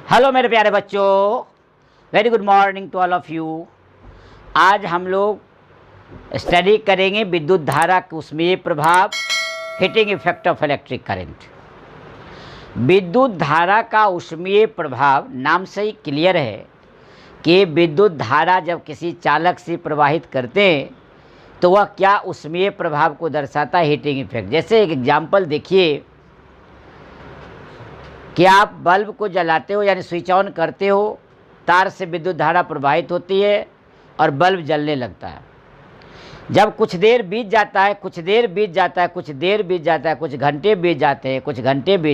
Hello मेरे प्यारे बच्चों, very good morning to all of you. आज हम लोग स्टडी करेंगे विद्युत धारा के ऊष्मीय प्रभाव, heating effect of electric current. विद्युत धारा का ऊष्मीय प्रभाव नाम से ही क्लियर है कि विद्युत धारा जब किसी चालक से प्रवाहित करते हैं तो वह क्या ऊष्मीय प्रभाव को दर्शाता है, हीटिंग इफेक्ट। जैसे एक एग्जाम्पल देखिए कि आप बल्ब को जलाते हो यानी स्विच ऑन करते हो, तार से विद्युत धारा प्रवाहित होती है और बल्ब जलने लगता है। जब कुछ देर बीत जाता है, कुछ घंटे बीत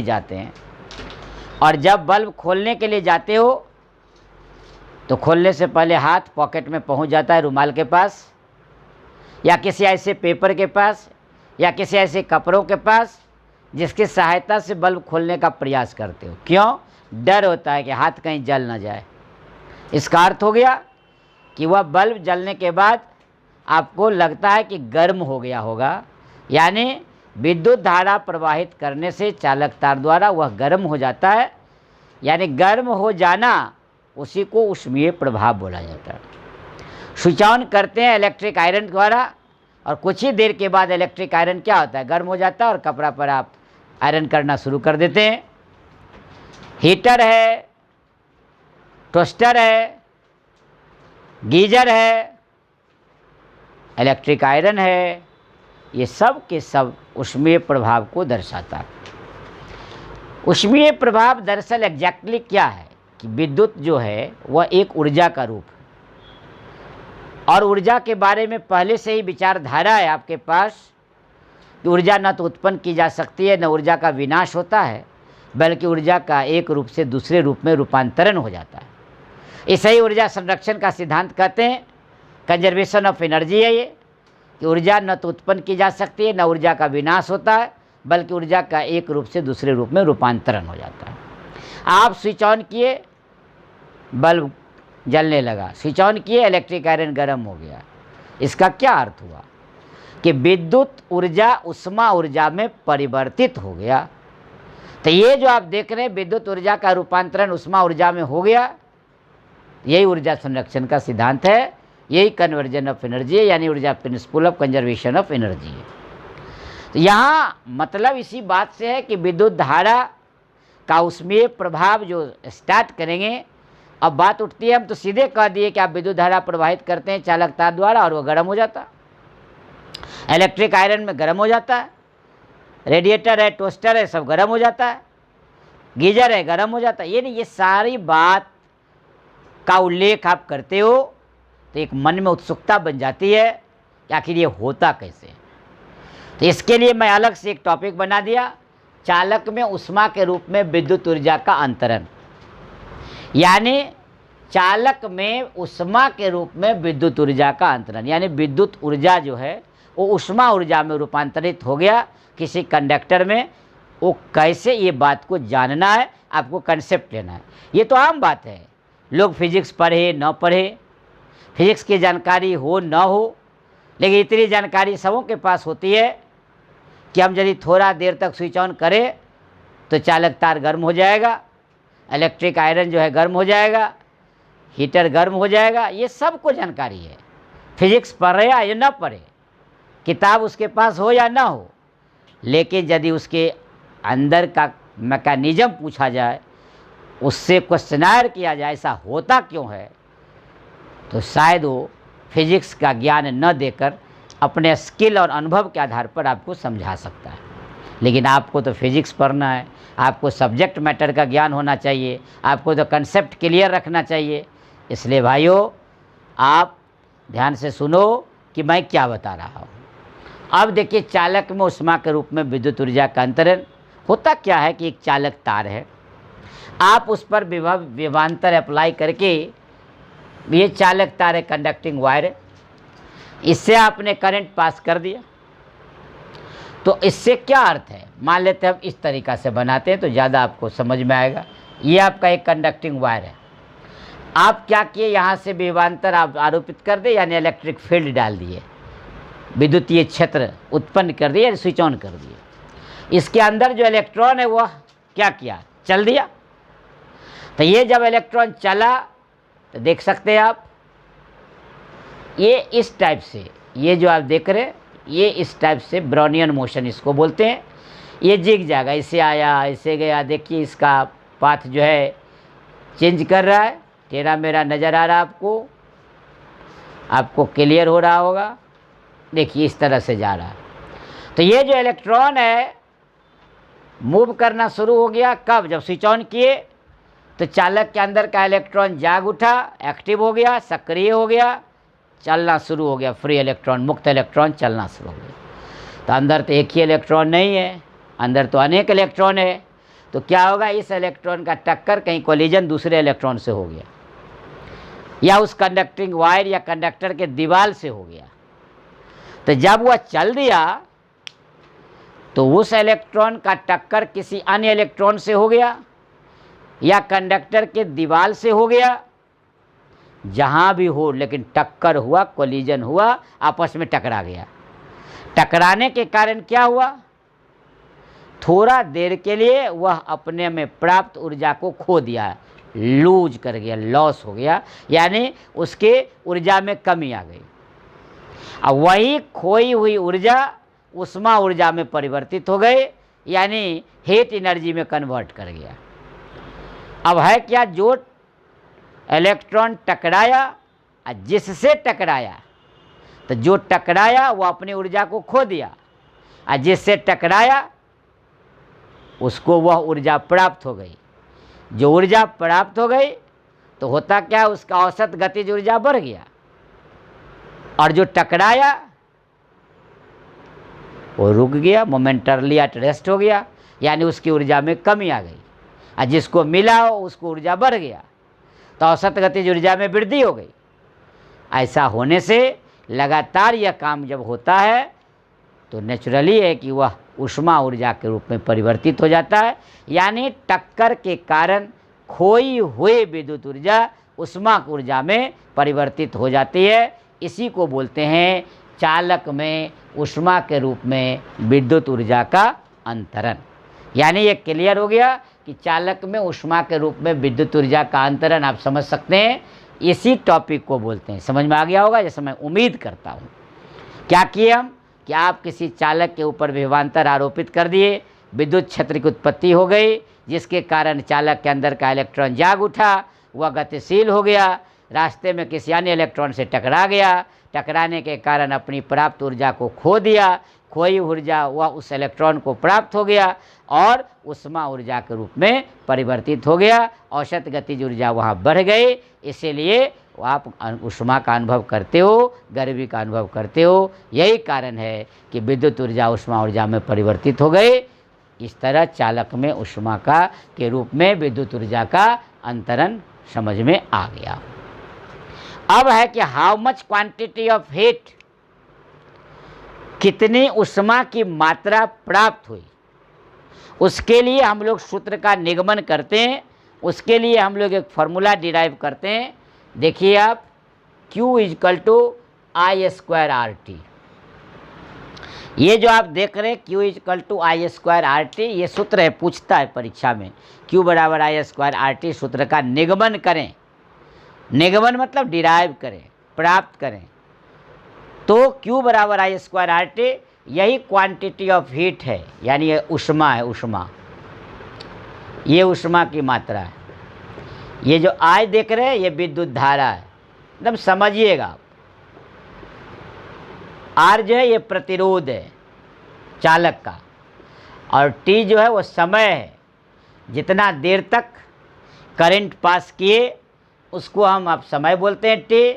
जाते हैं और जब बल्ब खोलने के लिए जाते हो तो खोलने से पहले हाथ पॉकेट में पहुंच जाता है, रुमाल के पास या किसी ऐसे पेपर के पास या किसी ऐसे कपड़ों के पास जिसकी सहायता से बल्ब खोलने का प्रयास करते हो। क्यों? डर होता है कि हाथ कहीं जल ना जाए। इसका अर्थ हो गया कि वह बल्ब जलने के बाद आपको लगता है कि गर्म हो गया होगा, यानी विद्युत धारा प्रवाहित करने से चालक तार द्वारा वह गर्म हो जाता है, यानी गर्म हो जाना उसी को ऊष्मीय प्रभाव बोला जाता है। स्विच ऑन करते हैं इलेक्ट्रिक आयरन द्वारा और कुछ ही देर के बाद इलेक्ट्रिक आयरन क्या होता है, गर्म हो जाता है और कपड़ा पर आप आयरन करना शुरू कर देते हैं। हीटर है, टोस्टर है, गीजर है, इलेक्ट्रिक आयरन है, ये सब के सब ऊष्मीय प्रभाव को दर्शाता है। ऊष्मीय प्रभाव दरअसल एग्जैक्टली क्या है कि विद्युत जो है वह एक ऊर्जा का रूप है और ऊर्जा के बारे में पहले से ही विचारधारा है आपके पास कि ऊर्जा न तो उत्पन्न की जा सकती है, न ऊर्जा का विनाश होता है, बल्कि ऊर्जा का एक रूप से दूसरे रूप में रूपांतरण हो जाता है। इसे ही ऊर्जा संरक्षण का सिद्धांत कहते हैं, कंजर्वेशन ऑफ एनर्जी है ये, कि ऊर्जा न तो उत्पन्न की जा सकती है, न ऊर्जा का विनाश होता है, बल्कि ऊर्जा का एक रूप से दूसरे रूप में रूपांतरण हो जाता है। आप स्विच ऑन किए, बल्ब जलने लगा, स्विच ऑन किए, इलेक्ट्रिक आयरन गर्म हो गया। इसका क्या अर्थ हुआ कि विद्युत ऊर्जा उष्मा ऊर्जा में परिवर्तित हो गया। तो ये जो आप देख रहे हैं विद्युत ऊर्जा का रूपांतरण उष्मा ऊर्जा में हो गया, यही ऊर्जा संरक्षण का सिद्धांत है, यही कन्वर्जन ऑफ एनर्जी है, यानी ऊर्जा principle of conservation of energy है। तो यहाँ मतलब इसी बात से है कि विद्युत धारा का ऊष्मीय प्रभाव जो स्टार्ट करेंगे, अब बात उठती है, हम तो सीधे कह दिए कि आप विद्युत धारा प्रवाहित करते हैं चालक तार द्वारा और वह गर्म हो जाता है, इलेक्ट्रिक आयरन में गर्म हो जाता है, रेडिएटर है, टोस्टर है, सब गर्म हो जाता है, गीजर है, गर्म हो जाता है। ये सारी बात का उल्लेख आप करते हो तो एक मन में उत्सुकता बन जाती है कि आखिर ये होता कैसे। तो इसके लिए मैं अलग से एक टॉपिक बना दिया, चालक में उष्मा के रूप में विद्युत ऊर्जा का अंतरण, यानी चालक में उष्मा के रूप में विद्युत ऊर्जा का अंतरण, यानी विद्युत ऊर्जा जो है वो उष्मा ऊर्जा में रूपांतरित हो गया किसी कंडक्टर में। वो कैसे, ये बात को जानना है, आपको कंसेप्ट लेना है। ये तो आम बात है, लोग फिजिक्स पढ़े न पढ़े, फिजिक्स की जानकारी हो न हो, लेकिन इतनी जानकारी सबों के पास होती है कि हम यदि थोड़ा देर तक स्विच ऑन करें तो चालक तार गर्म हो जाएगा, इलेक्ट्रिक आयरन जो है गर्म हो जाएगा, हीटर गर्म हो जाएगा। ये सबको जानकारी है, फिजिक्स पढ़े या न पढ़े, किताब उसके पास हो या ना हो, लेकिन यदि उसके अंदर का मैकेनिज्म पूछा जाए, उससे क्वेश्चनायर किया जाए ऐसा होता क्यों है, तो शायद वो फिजिक्स का ज्ञान न देकर अपने स्किल और अनुभव के आधार पर आपको समझा सकता है। लेकिन आपको तो फिजिक्स पढ़ना है, आपको सब्जेक्ट मैटर का ज्ञान होना चाहिए, आपको तो कंसेप्ट क्लियर रखना चाहिए। इसलिए भाइयों, आप ध्यान से सुनो कि मैं क्या बता रहा हूँ। अब देखिए, चालक में उष्मा के रूप में विद्युत ऊर्जा का अंतरण होता क्या है कि एक चालक तार है, आप उस पर विभवांतर अप्लाई करके, ये चालक तार है, कंडक्टिंग वायर है, इससे आपने करंट पास कर दिया। तो इससे क्या अर्थ है, मान लेते हैं हम इस तरीक़ा से बनाते हैं तो ज़्यादा आपको समझ में आएगा। ये आपका एक कंडक्टिंग वायर है, आप क्या किए, यहाँ से विभवांतर आप आरोपित कर दे, यानी इलेक्ट्रिक फील्ड डाल दिए, विद्युतीय क्षेत्र उत्पन्न कर दिया, स्विच ऑन कर दिए। इसके अंदर जो इलेक्ट्रॉन है वह क्या किया, चल दिया। तो ये जब इलेक्ट्रॉन चला तो देख सकते हैं आप, ये इस टाइप से, ये जो आप देख रहे हैं ये इस टाइप से ब्राउनियन मोशन इसको बोलते हैं। ये जिग जाएगा, इसे आया इसे गया, देखिए इसका पाथ जो है चेंज कर रहा है। टेढ़ा मेरा नज़र आ रहा है आपको क्लियर हो रहा होगा। देखिए इस तरह से जा रहा है। तो ये जो इलेक्ट्रॉन है मूव करना शुरू हो गया। कब? जब स्विच ऑन किए तो चालक के अंदर का इलेक्ट्रॉन जाग उठा, एक्टिव हो गया, सक्रिय हो गया, चलना शुरू हो गया। फ्री इलेक्ट्रॉन, मुक्त इलेक्ट्रॉन चलना शुरू हो गया। तो अंदर तो एक ही इलेक्ट्रॉन नहीं है, अंदर तो अनेक इलेक्ट्रॉन है। तो क्या होगा, इस इलेक्ट्रॉन का टक्कर कहीं कोलिजन दूसरे इलेक्ट्रॉन से हो गया, या उस कंडक्टिंग वायर या कंडक्टर के दीवार से हो गया। तो जब वह चल दिया तो उस इलेक्ट्रॉन का टक्कर किसी अन्य इलेक्ट्रॉन से हो गया या कंडक्टर के दीवार से हो गया, जहां भी हो, लेकिन टक्कर हुआ, कोलिजन हुआ, आपस में टकरा गया। टकराने के कारण क्या हुआ, थोड़ा देर के लिए वह अपने में प्राप्त ऊर्जा को खो दिया, लूज कर गया, लॉस हो गया, यानी उसके ऊर्जा में कमी आ गई। अब वही खोई हुई ऊर्जा उष्मा ऊर्जा में परिवर्तित हो गई, यानी हीट एनर्जी में कन्वर्ट कर गया। अब है क्या, जो इलेक्ट्रॉन टकराया और जिससे टकराया, तो जो टकराया वो अपनी ऊर्जा को खो दिया, और जिससे टकराया उसको वह ऊर्जा प्राप्त हो गई। जो ऊर्जा प्राप्त हो गई तो होता क्या, उसका औसत गतिज ऊर्जा बढ़ गया, और जो टकराया वो रुक गया, मोमेंटरली एट रेस्ट हो गया, यानी उसकी ऊर्जा में कमी आ गई, और जिसको मिला हो उसको ऊर्जा बढ़ गया, तो औसत गतिज ऊर्जा में वृद्धि हो गई। ऐसा होने से लगातार यह काम जब होता है तो नेचुरली है कि वह ऊष्मा ऊर्जा के रूप में परिवर्तित हो जाता है, यानी टक्कर के कारण खोई हुई विद्युत ऊर्जा ऊष्मा ऊर्जा में परिवर्तित हो जाती है। इसी को बोलते हैं चालक में ऊष्मा के रूप में विद्युत ऊर्जा का अंतरण। यानी ये क्लियर हो गया कि चालक में ऊष्मा के रूप में विद्युत ऊर्जा का अंतरण आप समझ सकते हैं। इसी टॉपिक को बोलते हैं, समझ में आ गया होगा जैसे मैं उम्मीद करता हूँ। क्या किए हम कि आप किसी चालक के ऊपर विभवांतर आरोपित कर दिए, विद्युत क्षेत्र की उत्पत्ति हो गई, जिसके कारण चालक के अंदर का इलेक्ट्रॉन जाग उठा, वह गतिशील हो गया, रास्ते में किसी अन्य इलेक्ट्रॉन से टकरा गया, टकराने के कारण अपनी प्राप्त ऊर्जा को खो दिया, खोई ऊर्जा वह उस इलेक्ट्रॉन को प्राप्त हो गया और ऊष्मा ऊर्जा के रूप में परिवर्तित हो गया, औसत गतिज ऊर्जा वहाँ बढ़ गई। इसीलिए आप ऊष्मा का अनुभव करते हो, गर्मी का अनुभव करते हो। यही कारण है कि विद्युत ऊर्जा ऊष्मा ऊर्जा में परिवर्तित हो गई। इस तरह चालक में ऊष्मा का के रूप में विद्युत ऊर्जा का अंतरण समझ में आ गया। अब है कि how much quantity of heat, कितनी ऊष्मा की मात्रा प्राप्त हुई, उसके लिए हम लोग सूत्र का निगमन करते हैं। उसके लिए हम लोग एक फॉर्मूला डिराइव करते हैं। देखिए आप, Q = I²RT। ये जो आप देख रहे हैं Q = I²RT, ये सूत्र है, पूछता है परीक्षा में, Q = I²RT सूत्र का निगमन करें। निगमन मतलब डिराइव करें, प्राप्त करें। तो Q = I²RT यही क्वांटिटी ऑफ हीट है, यानी ये ऊष्मा है, ऊष्मा, ये ऊष्मा की मात्रा है। ये जो I देख रहे हैं ये विद्युत धारा है, एकदम समझिएगा आप। R जो है ये प्रतिरोध है चालक का, और T जो है वो समय है, जितना देर तक करंट पास किए उसको हम आप समय बोलते हैं T,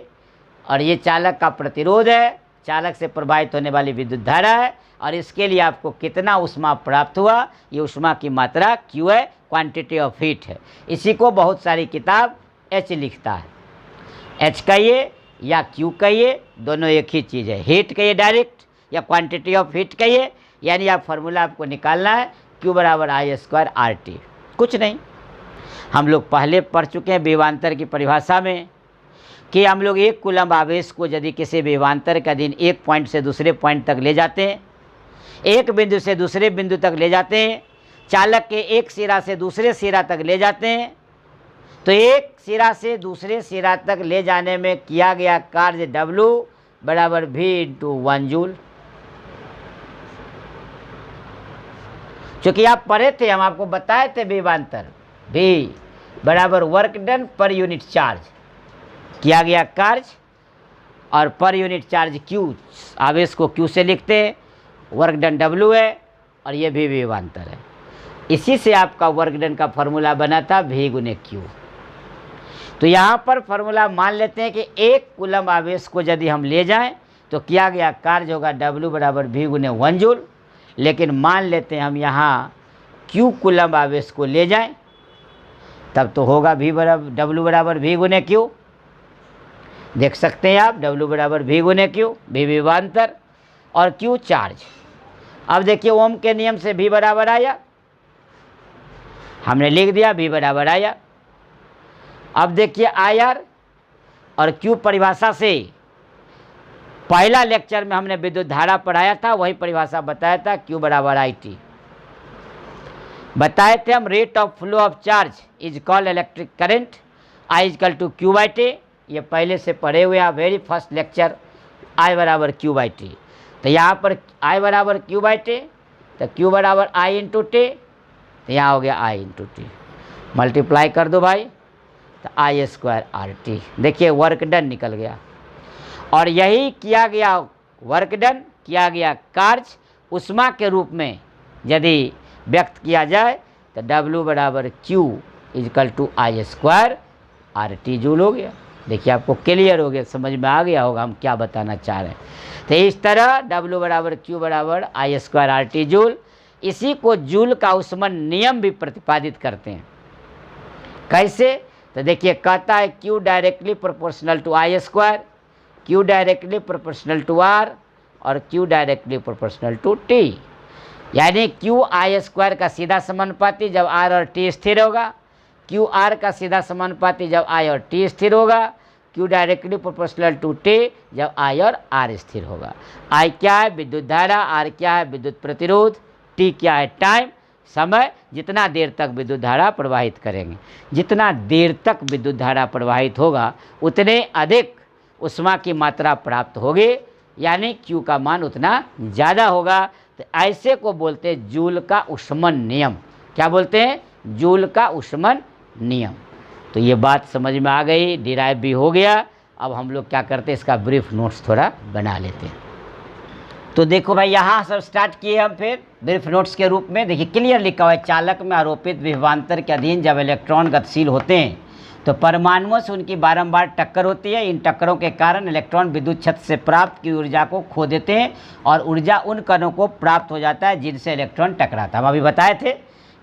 और ये चालक का प्रतिरोध है, चालक से प्रवाहित होने वाली विद्युत धारा है, और इसके लिए आपको कितना ऊष्मा प्राप्त हुआ, ये ऊष्मा की मात्रा Q है, क्वांटिटी ऑफ हीट है। इसी को बहुत सारी किताब H लिखता है। H कहिए या Q कहिए, दोनों एक ही चीज़ है। हीट कहिए डायरेक्ट या क्वांटिटी ऑफ हीट कहिए, यानी आप फार्मूला आपको निकालना है Q = I²RT। कुछ नहीं, हम लोग पहले पढ़ चुके हैं विभवांतर की परिभाषा में कि हम लोग एक कूलम्ब आवेश को यदि किसी विभवांतर का दिन एक पॉइंट से दूसरे पॉइंट तक ले जाते हैं, एक बिंदु से दूसरे बिंदु तक ले जाते हैं, चालक के एक सिरा से दूसरे सिरा तक ले जाते हैं, तो एक सिरा से दूसरे सिरा तक ले जाने में किया गया कार्य W बराबर V इंटू 1 जूल। चूंकि आप पढ़े थे, हम आपको बताए थे विभवांतर V बराबर work done per unit charge, किया गया कार्य और पर यूनिट चार्ज Q, आवेश को Q से लिखते हैं, वर्क डन W है और ये भी विभवांतर है। इसी से आपका वर्क डन का फॉर्मूला बना था V गुने Q। तो यहाँ पर फॉर्मूला मान लेते हैं कि 1 कूलम आवेश को यदि हम ले जाएं तो किया गया कार्य होगा W बराबर V गुने 1 जूल। लेकिन मान लेते हैं हम यहाँ Q कूलम आवेश को ले जाएं तब तो होगा W बराबर V गुने Q। देख सकते हैं आप, W बराबर V गुने Q, V विभवांतर और Q चार्ज। अब देखिए ओम के नियम से V बराबर आया, हमने लिख दिया V बराबर आया। अब देखिए IR और Q परिभाषा से पहला लेक्चर में हमने विद्युत धारा पढ़ाया था, वही परिभाषा बताया था, Q बराबर IT बताए थे हम। Rate of flow of charge is called electric current, I is equal to Q by T। ये पहले से पढ़े हुए हैं, वेरी फर्स्ट लेक्चर, I बराबर Q बाई T। तो यहाँ पर I बराबर Q बाई T, तो Q बराबर I इंटू T, तो यहाँ हो गया I इंटू T। मल्टीप्लाई कर दो भाई, तो I स्क्वायर RT। देखिए वर्क डन निकल गया और यही किया गया वर्क डन, किया गया कार्य उष्मा के रूप में यदि व्यक्त किया जाए तो W बराबर Q is equal to I square RT joule हो गया। देखिए आपको क्लियर हो गया, समझ में आ गया होगा हम क्या बताना चाह रहे हैं। तो इस तरह W बराबर Q बराबर I स्क्वायर RT जूल, इसी को जूल का उष्मन नियम भी प्रतिपादित करते हैं। कैसे? तो देखिए कहता है Q directly proportional to I square, Q directly proportional to R और Q directly proportional to T। यानी Q I स्क्वायर का सीधा समानुपाती जब R और T स्थिर होगा, Q R का सीधा समानुपाती जब I और T स्थिर होगा, Q directly proportional to T जब I और R स्थिर होगा। I क्या है? विद्युत धारा। R क्या है? विद्युत प्रतिरोध। T क्या है? टाइम, समय, जितना देर तक विद्युत धारा प्रवाहित करेंगे। जितना देर तक विद्युत धारा प्रवाहित होगा उतने अधिक उष्मा की मात्रा प्राप्त होगी, यानी Q का मान उतना ज़्यादा होगा। तो ऐसे को बोलते हैं जूल का उष्मन नियम। क्या बोलते हैं? जूल का उष्मन नियम। तो ये बात समझ में आ गई, डिराइव भी हो गया। अब हम लोग क्या करते हैं, इसका ब्रीफ नोट्स थोड़ा बना लेते हैं। तो देखो भाई, यहाँ सब स्टार्ट किए हम फिर ब्रीफ नोट्स के रूप में। देखिए क्लियर लिखा हुआ है, चालक में आरोपित विभवांतर के अधीन जब इलेक्ट्रॉन गतिशील होते हैं तो परमाणुओं से उनकी बारंबार टक्कर होती है। इन टक्करों के कारण इलेक्ट्रॉन विद्युत क्षेत्र से प्राप्त की ऊर्जा को खो देते हैं और ऊर्जा उन कणों को प्राप्त हो जाता है जिनसे इलेक्ट्रॉन टकराता है। हम अभी बताए थे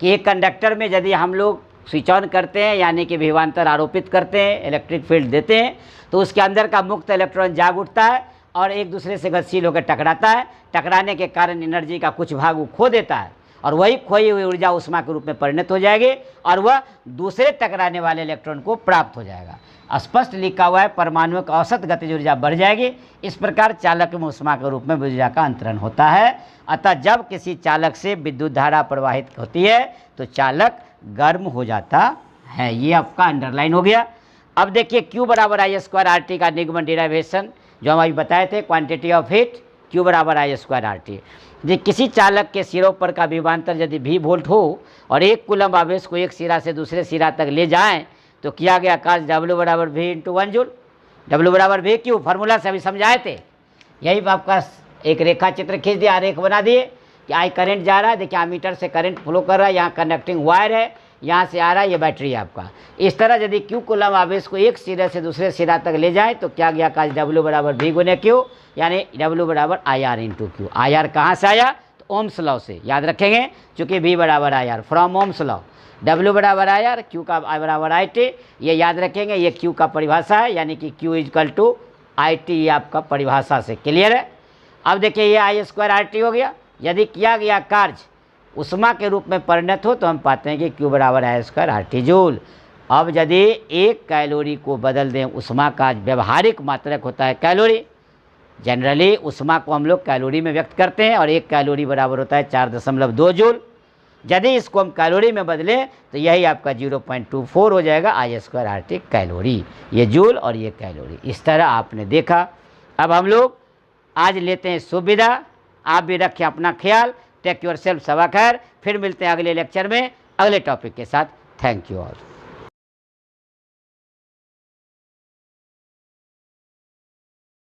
कि एक कंडक्टर में यदि हम लोग स्विच ऑन करते हैं, यानी कि विभवांतर आरोपित करते हैं, इलेक्ट्रिक फील्ड देते हैं, तो उसके अंदर का मुक्त इलेक्ट्रॉन जाग उठता है और एक दूसरे से गतिशील होकर टकराता है। टकराने के कारण एनर्जी का कुछ भाग वो खो देता है और वही खोई हुई ऊर्जा उष्मा के रूप में परिणत हो जाएगी और वह दूसरे टकराने वाले इलेक्ट्रॉन को प्राप्त हो जाएगा। स्पष्ट लिखा हुआ है, परमाणुओं की औसत गतिज ऊर्जा बढ़ जाएगी। इस प्रकार चालक में उष्मा के रूप में ऊर्जा का अंतरण होता है। अतः जब किसी चालक से विद्युत धारा प्रवाहित होती है तो चालक गर्म हो जाता है। ये आपका अंडरलाइन हो गया। अब देखिए Q बराबर I स्क्वायर RT का निगमन डिराइवेशन जो हम अभी बताए थे, क्वांटिटी ऑफ हीट Q बराबर I स्क्वायर RT। यदि किसी चालक के सिरों पर का विभवांतर यदि V वोल्ट हो और 1 कूलम आवेश को एक सिरा से दूसरे सिरा तक ले जाएं तो किया गया कार्य W बराबर V इंटू 1 जूल। W बराबर V Q फार्मूला से अभी समझाए थे। यही आपका एक रेखा चित्र खींच दिया, आरेख बना दिए कि I करंट जा रहा है। देखिए मीटर से करंट फ्लो कर रहा है, यहाँ कनेक्टिंग वायर है, यहाँ से आ रहा है, ये बैटरी है आपका। इस तरह यदि Q कूलम आवेश को एक सिरे से दूसरे सिरा तक ले जाए तो क्या गया कार्य W बराबर V गुने Q, यानी W बराबर IR इंटू Q। IR कहाँ से आया? तो ओम्स लॉ से याद रखेंगे, चूँकि V बराबर IR from Ohm's law. W बराबर IR, Q का I बराबर IT, ये याद रखेंगे। ये Q का परिभाषा है, यानी कि Q इजकल टू IT, ये आपका परिभाषा से क्लियर है। अब देखिए ये I स्क्वायर RT हो गया। यदि किया गया कार्य उष्मा के रूप में परिणत हो तो हम पाते हैं कि Q बराबर I स्क्वायर RT जूल। अब यदि 1 कैलोरी को बदल दें, उष्मा का व्यवहारिक मात्रक होता है कैलोरी। जनरली उष्मा को हम लोग कैलोरी में व्यक्त करते हैं और 1 कैलोरी बराबर होता है 4.2 जूल। यदि इसको हम कैलोरी में बदलें तो यही आपका 0.24 हो जाएगा I² RT कैलोरी, ये जूल और ये कैलोरी। इस तरह आपने देखा। अब हम लोग आज लेते हैं सुविधा। आप भी रखें अपना ख्याल। Take your self. सबा खैर। फिर मिलते हैं अगले लेक्चर में अगले टॉपिक के साथ। Thank you all.